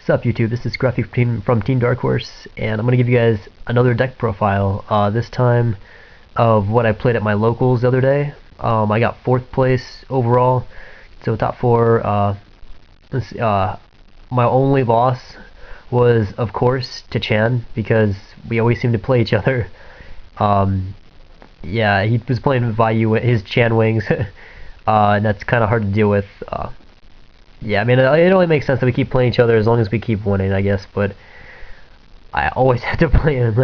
What's up, YouTube? This is Scruffy from Team Dark Horse, and I'm going to give you guys another deck profile, this time of what I played at my locals the other day. I got 4th place overall, so top 4. My only loss was, of course, to Chan, because we always seem to play each other. Yeah, he was playing Vayu, his Chan wings, and that's kind of hard to deal with. Yeah, I mean, it only makes sense that we keep playing each other as long as we keep winning, I guess, but I always have to play him.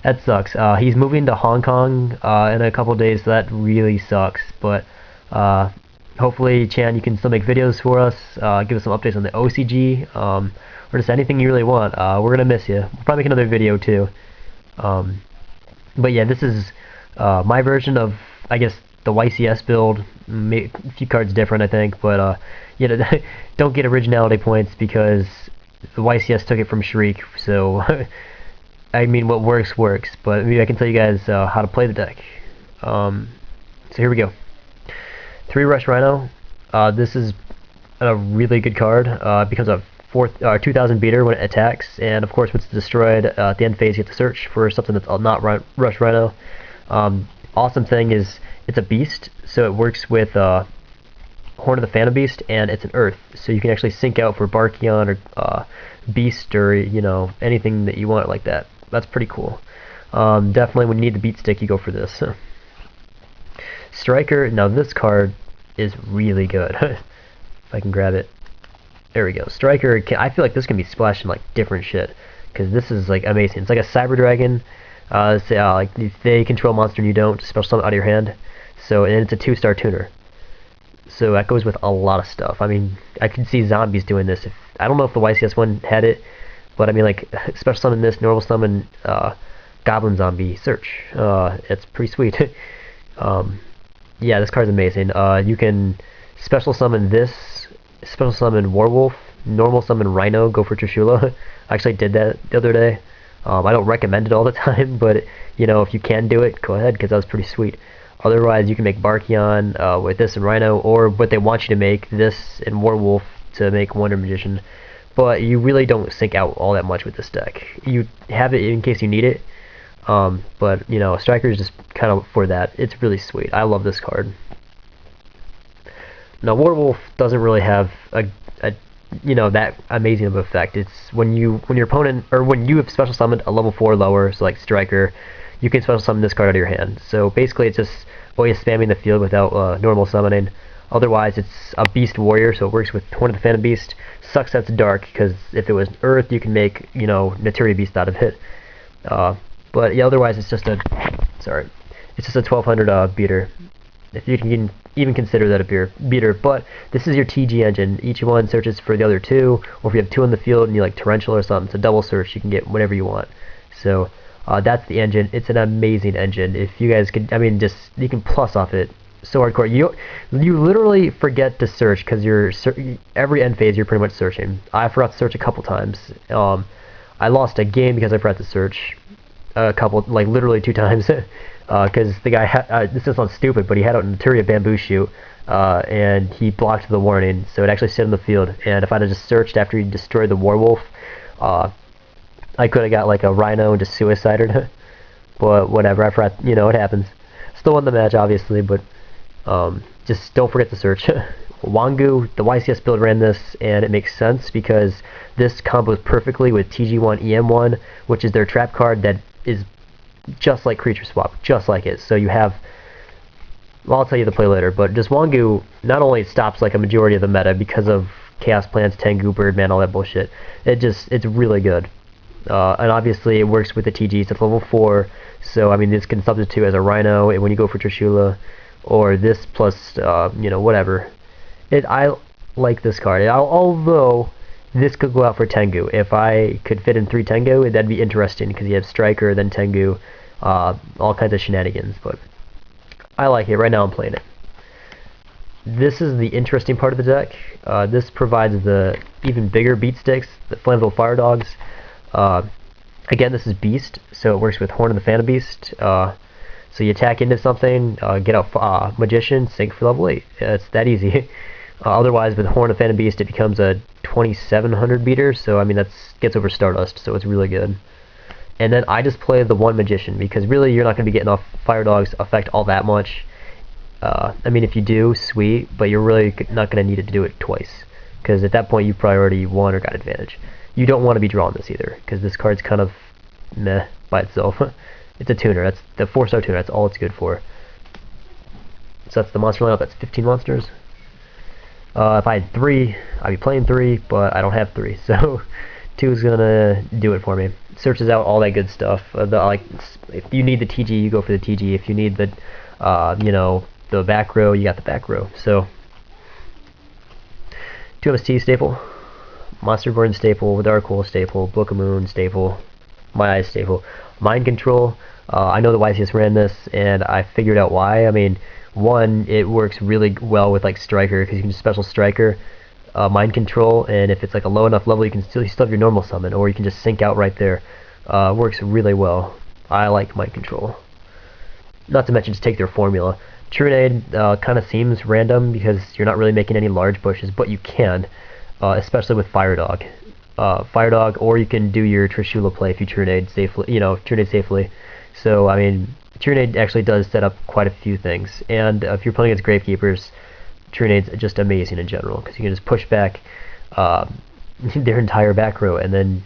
That sucks. He's moving to Hong Kong in a couple days, so that really sucks, but hopefully, Chan, you can still make videos for us, give us some updates on the OCG, or just anything you really want. We're going to miss you. We'll probably make another video, too. But yeah, this is my version of, I guess, the YCS build. A few cards different, I think, but yeah, don't get originality points because the YCS took it from Shriek, so I mean, what works, but maybe I can tell you guys how to play the deck. So here we go. 3 Rush Rhino. This is a really good card. It becomes a 2000 beater when it attacks, and of course, when it's destroyed at the end phase, you have to search for something that's not Rush Rhino. Awesome thing is it's a beast, so it works with Horn of the Phantom Beast, and it's an Earth, so you can actually sync out for Barkion or Beast, or anything that you want like that. That's pretty cool. Definitely, when you need the beat stick, you go for this. Striker. Now this card is really good. If I can grab it, there we go. Striker. I feel like this can be splashed in like different shit because this is like amazing. It's like a Cyber Dragon. Like they control a monster and you don't, just special summon out of your hand. So, and it's a 2-star tuner. So that goes with a lot of stuff. I mean, I can see zombies doing this. I don't know if the YCS one had it, but I mean, like, special summon this, normal summon Goblin Zombie Search. It's pretty sweet. Yeah, this card's amazing. You can special summon this, special summon Werewolf, normal summon Rhino, go for Trishula. I actually did that the other day. I don't recommend it all the time, but if you can do it, go ahead, because that was pretty sweet. Otherwise, you can make Barkion with this and Rhino, or what they want you to make, this and Werewolf to make Wonder Magician. But you really don't sync out all that much with this deck. You have it in case you need it, but Striker is just kind of for that. It's really sweet. I love this card. Now, Werewolf doesn't really have a that amazing of an effect. It's when your opponent, or when you have special summoned a level 4 lower, so like Striker, you can special summon this card out of your hand. So basically, it's just always spamming the field without normal summoning. Otherwise, it's a Beast Warrior, so it works with Horn of the Phantom Beast. Sucks that's dark, because if it was Earth, you can make Naturi Beast out of it. But yeah, otherwise, it's just a 1200 beater. If you can even consider that a beater, but this is your TG engine. Each one searches for the other 2, or if you have 2 in the field and you like Torrential or something, it's a double search. You can get whatever you want. So that's the engine. It's an amazing engine. If you guys could, I mean, just you can plus off it so hardcore. You literally forget to search because every end phase you're pretty much searching. I forgot to search a couple times. I lost a game because I forgot to search a couple, like literally 2 times. Because the guy had, this sounds stupid, but he had out an Naturia Bamboo Shoot, and he blocked the warning, so it actually stayed in the field. And if I'd have just searched after he destroyed the Werewolf, I could have got like a Rhino and just suicided. But whatever, I forgot, it happens. Still won the match, obviously, but just don't forget to search. Wangu, the YCS build ran this, and it makes sense because this combos perfectly with TG1 EM1, which is their trap card that is just like Creature Swap, just like it. So you have, well, I'll tell you the play later, but just Wangu not only stops like a majority of the meta because of Chaos Plants, Tengu, Birdman, all that bullshit. It's really good. And obviously it works with the TGs. It's level 4, so I mean this can substitute as a Rhino when you go for Trishula, or this plus whatever. I like this card. Although this could go out for Tengu. If I could fit in 3 Tengu, that'd be interesting because you have Striker, then Tengu, all kinds of shenanigans. But I like it. Right now I'm playing it. This is the interesting part of the deck. This provides the even bigger beat sticks, the Flammable Fire Dogs. Again, this is Beast, so it works with Horn of the Phantom Beast. So you attack into something, get out Magician, sync for level 8. It's that easy. Otherwise, with Horn of Phantom Beast, it becomes a 2700 beater, so I mean that's gets over Stardust, so it's really good. And then I just play the one Magician, because really you're not going to be getting off Fire Dog's effect all that much. I mean, if you do, sweet, but you're really not going to need it to do it twice, because at that point you probably already won or got advantage. You don't want to be drawing this either, because this card's kind of meh by itself. It's a tuner. That's the 4-star tuner. That's all it's good for. So that's the monster lineup. That's 15 monsters. If I had 3, I'd be playing 3, but I don't have 3, so 2 is gonna do it for me. Searches out all that good stuff. Like, if you need the TG, you go for the TG. If you need the, you know, the back row, you got the back row. So 2 MST staple, Monster Burn staple, Dark Hole staple, Book of Moon staple, My Eyes staple, Mind Control. I know the YCS ran this, and I figured out why. I mean, one, it works really well with like Striker, because you can just special Striker, Mind Control, and if it's like a low enough level, you still have your normal summon, or you can just sync out right there. Works really well. I like Mind Control. Not to mention just take their formula. Trunade kind of seems random because you're not really making any large bushes, but you can, especially with Fire Dog. Fire Dog, or you can do your Trishula play if you Trunade safely. You know, Trunade safely. So I mean, Trunade actually does set up quite a few things, and if you're playing against Gravekeepers, Trunade's just amazing in general, because you can just push back their entire back row and then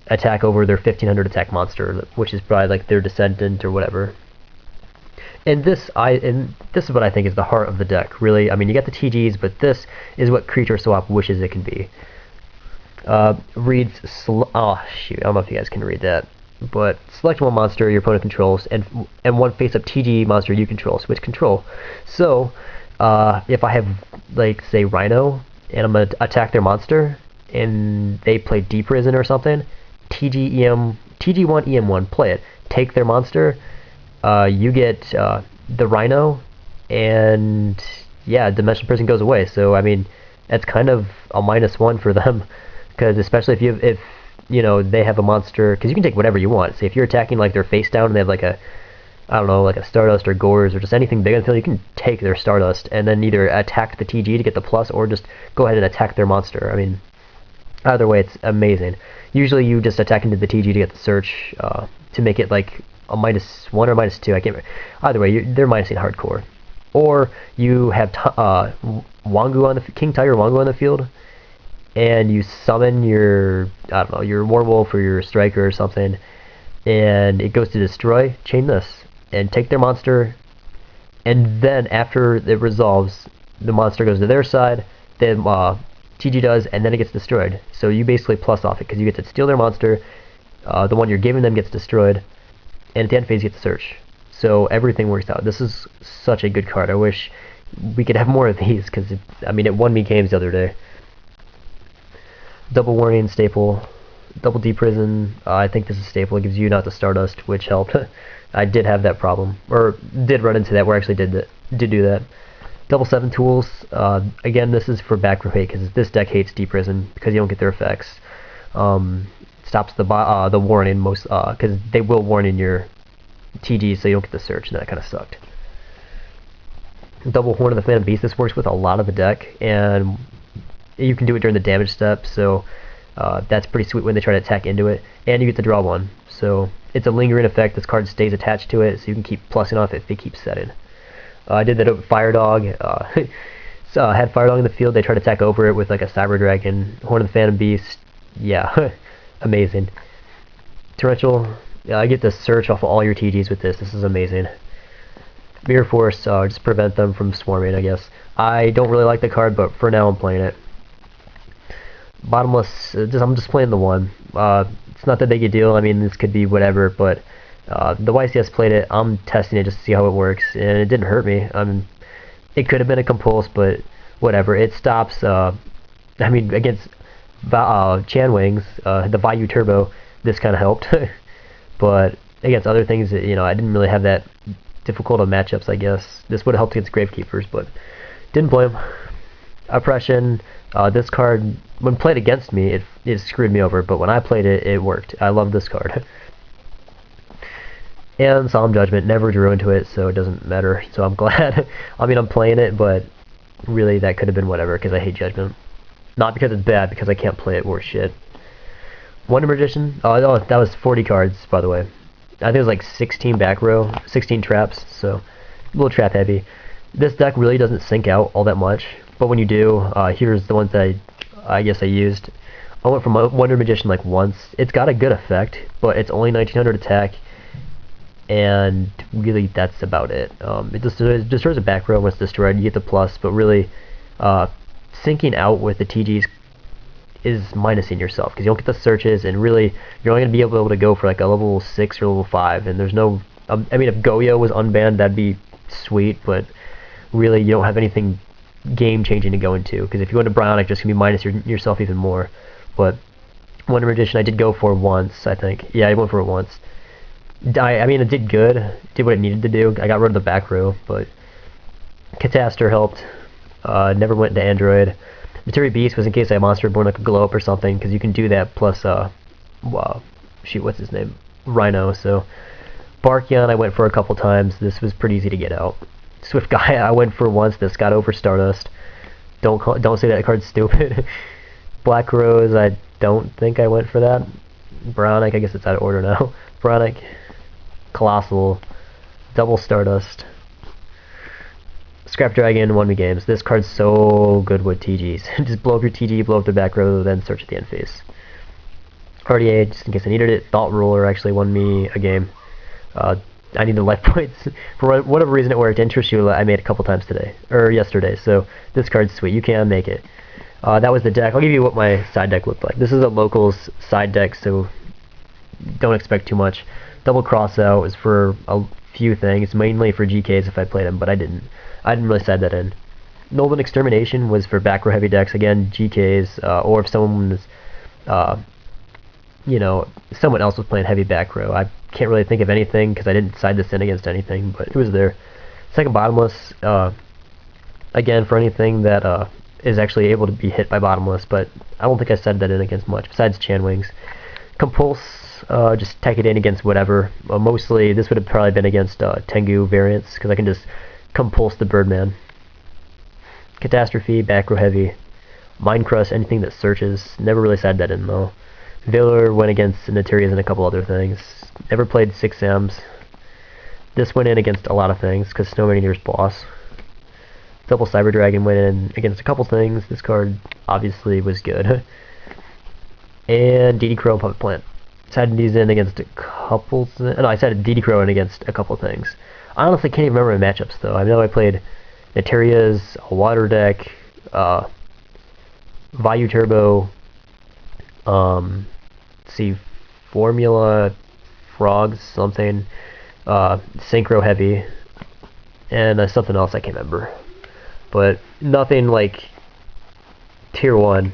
attack over their 1500 attack monster, which is probably like their Descendant or whatever. And this is what I think is the heart of the deck, really. I mean, you got the TGs, but this is what Creature Swap wishes it can be. Reads, oh shoot, I don't know if you guys can read that, but select one monster your opponent controls, and one face-up TG monster you control. Switch control. So, if I have, like, say, Rhino, and I'm gonna attack their monster, and they play Deep Risen or something, TG1 EM1, play it. Take their monster. You get the Rhino, and yeah, Dimensional Prison goes away. So I mean, that's kind of a -1 for them, because especially if you know they have a monster, because you can take whatever you want. Say if you're attacking like their face down and they have like a, I don't know, like a Stardust or Gores or just anything big on the field, you can take their Stardust and then either attack the TG to get the plus, or just go ahead and attack their monster. I mean, either way, it's amazing. Usually you just attack into the TG to get the search, to make it like a -1 or -2. I can't remember. Either way, they're minusing hardcore. Or you have Wangu on the King Tiger Wangu on the field, and you summon your, I don't know, your Warwolf or your Striker or something, and it goes to destroy. Chain this and take their monster, and then after it resolves, the monster goes to their side. Then TG does, and then it gets destroyed. So you basically plus off it, because you get to steal their monster. The one you're giving them gets destroyed, and at the end phase you get the search. So everything works out. This is such a good card. I wish we could have more of these, because I mean, it won me games the other day. Double Warning staple, Double Deep Prison. I think this is staple. It gives you not the Stardust, which helped. I did have that problem, or did run into that, where I actually did do that. Double 7 tools. Again, this is for back row hate, because this deck hates Deep Prison because you don't get their effects. Stops the warning most, because they will warn in your TG, so you don't get the search, and that kind of sucked. Double Horn of the Phantom Beast. This works with a lot of the deck, and you can do it during the damage step, so that's pretty sweet when they try to attack into it, and you get to draw one. So it's a lingering effect. This card stays attached to it, so you can keep plussing off if they keep setting. I did that with Fire Dog. So I had Fire Dog in the field. They tried to attack over it with like a Cyber Dragon, Horn of the Phantom Beast. Yeah, amazing. Torrential. I get to search off of all your TGs with this. This is amazing. Mirror Force, just prevent them from swarming, I guess. I don't really like the card, but for now I'm playing it. Bottomless, I'm just playing the one. It's not that big a deal. I mean, this could be whatever, but the YCS played it. I'm testing it just to see how it works, and it didn't hurt me. It could have been a compulse, but whatever. It stops. I mean, against Chan Wings, the Vayu Turbo, this kind of helped. But against other things, you know, I didn't really have that difficult of matchups, I guess. This would have helped against Gravekeepers, but didn't play them. Oppression. This card, when played against me, it screwed me over, but when I played it, it worked. I love this card. And Solemn Judgment, never drew into it, so it doesn't matter. So I'm glad. I mean, I'm playing it, but really that could have been whatever, because I hate Judgment. Not because it's bad, because I can't play it worth shit. Wonder Magician, oh no, that was 40 cards, by the way. I think it was like 16 back row, 16 traps, so a little trap heavy. This deck really doesn't sync out all that much, but when you do, here's the ones that I guess I used. I went from Wonder Magician like once. It's got a good effect, but it's only 1900 attack, and really that's about it. It just destroys a back row when it's destroyed. You get the plus, but really syncing out with the TGs is minusing yourself, because you don't get the searches, and really you're only going to be able to go for like a level 6 or level 5, and there's no I mean, if Goyo was unbanned, that'd be sweet, but really you don't have anything game changing to go into, because if you go into Bionic, just going to be minus yourself even more. But Wonder Magician I did go for once, I think. Yeah, I went for it once. I mean, it did good, did what it needed to do. I got rid of the back row, but Catastor helped. Never went into Android. Materia Beast was in case I had Monster Born like a glow up or something, because you can do that plus, shoot, what's his name? Rhino, so. Barkion I went for a couple times. This was pretty easy to get out. Swift Guy I went for once. This got over Stardust. Don't say that card's stupid. Black Rose I don't think I went for that. Brownic, I guess it's out of order now. Brownic, Colossal, Double Stardust. Scrap Dragon won me games. This card's so good with TGs. Just blow up your TG, blow up the back row, then search at the end phase. RDA, just in case I needed it. Thought Ruler actually won me a game. I needed life points. For whatever reason it worked. Interest Shula I made a couple times today, or yesterday, so this card's sweet. You can make it. That was the deck. I'll give you what my side deck looked like. This is a locals side deck, so don't expect too much. Double Crossout is for a few things, mainly for GKs if I played them, but I didn't really side that in. Nolan Extermination was for back row heavy decks, again, GKs, or if someone was, you know, someone else was playing heavy back row. I can't really think of anything because I didn't side this in against anything, but it was there. Second Bottomless, again, for anything that is actually able to be hit by Bottomless, but I don't think I sided that in against much, besides Chan Wings. Compulse, just tech it in against whatever. Mostly, this would have probably been against Tengu variants, because I can just compulse the Birdman. Catastrophe, back row heavy. Mind Crush, anything that searches. Never really sided that in, though. Valor went against Naturias and a couple other things. Never played 6 Sams. This went in against a lot of things, because Snowman Eater's boss. Double Cyber Dragon went in against a couple things. This card obviously was good. And DD Crow and Puppet Plant. Sided these in against a couple no, I sided DD Crow in against a couple things. I honestly can't even remember my matchups, though. I know I played Naturias, a Water Deck, Vayu Turbo, see, Formula, Frogs, something, Synchro Heavy, and something else I can't remember. But nothing like Tier 1.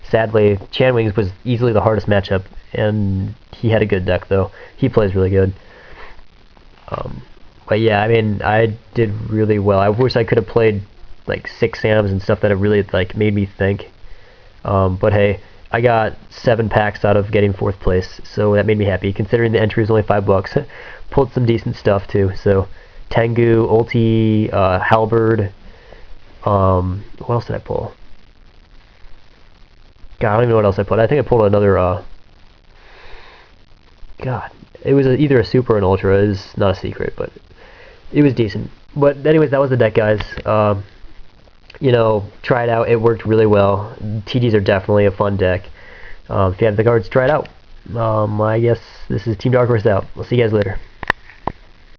Sadly, Chan Wings was easily the hardest matchup, and he had a good deck, though. He plays really good. But yeah, I mean, I did really well. I wish I could have played like 6 Sams and stuff that have really like made me think. But hey, I got 7 packs out of getting 4th place, so that made me happy, considering the entry was only $5. Pulled some decent stuff too, so Tengu, Ulti, Halberd, what else did I pull? God, I don't even know what else I pulled. I think I pulled another, God, it was either a super or an ultra. It is not a secret, but it was decent. But anyways, that was the deck, guys. You know, try it out. It worked really well. TDs are definitely a fun deck. If you have the cards, try it out. I guess this is Team Dark Horse out. We'll see you guys later.